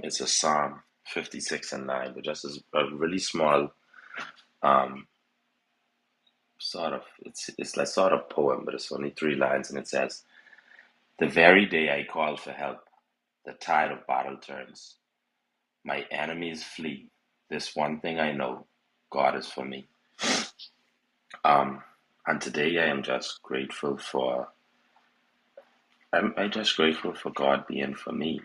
It's a Psalm 56 and 9, but just as a really small um, sort of it's like sort of poem, but it's only 3 lines, and it says, "The very day I call for help, the tide of battle turns. My enemies flee. This one thing I know, God is for me." Um, and today I'm just grateful for God being for me.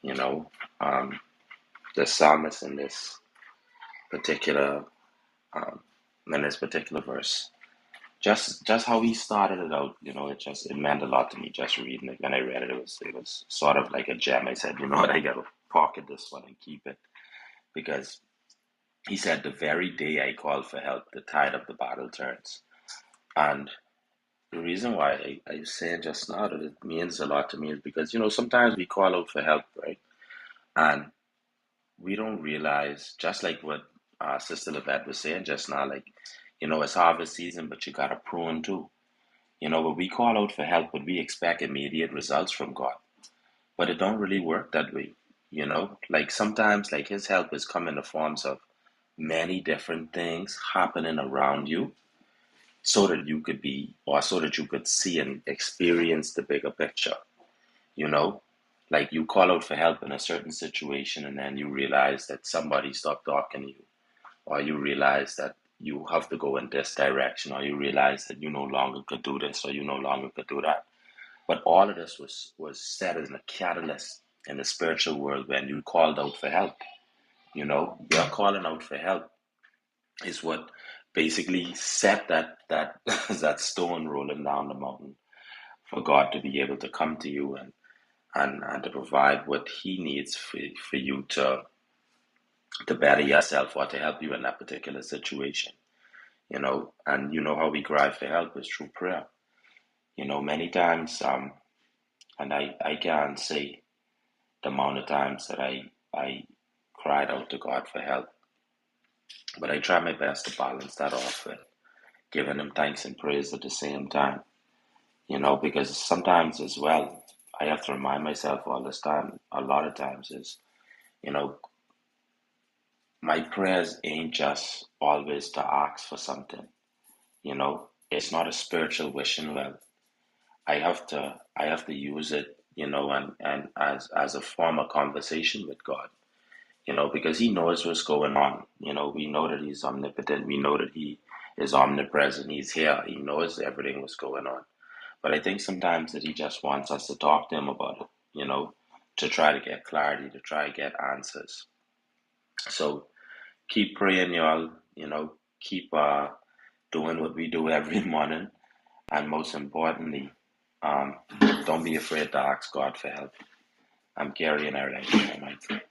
You know, um, the psalmist particular um, in this particular verse, just how he started it out, it meant a lot to me just reading it. When I read it, it was sort of like a gem. I said, you know what, I gotta pocket this one and keep it, because he said, "The very day I call for help, the tide of the battle turns." And the reason why I was saying just now that it means a lot to me is because, sometimes we call out for help, right? And we don't realize, just like what Sister Levette was saying just now, like, it's harvest season, but you got to prune too. But we call out for help, but we expect immediate results from God. But it don't really work that way. Like sometimes, like His help is come in the forms of many different things happening around you, so that you could be, or so that you could see and experience the bigger picture. You know, like you call out for help in a certain situation, and then you realize that somebody stopped talking to you, or you realize that you have to go in this direction, or you realize that you no longer could do this, or you no longer could do that. But all of this was set as a catalyst in the spiritual world when you called out for help. Your calling out for help is what basically set that that stone rolling down the mountain for God to be able to come to you and to provide what He needs for you to better yourself, or to help you in that particular situation. And how we cry for help is through prayer. Many times, and I can't say the amount of times that I cried out to God for help, but I try my best to balance that off with giving Him thanks and praise at the same time. Because sometimes as well, I have to remind myself all this time, a lot of times, is, you know, my prayers ain't just always to ask for something. It's not a spiritual wishing well. I have to use it, and as a form of conversation with God, because He knows what's going on. We know that He's omnipotent. We know that He is omnipresent. He's here. He knows everything was going on. But I think sometimes that He just wants us to talk to Him about it, to try to get clarity, to try to get answers. So keep praying, y'all. Keep doing what we do every morning, and most importantly, um, don't be afraid to ask God for help. I'm Gary, and I like my mic.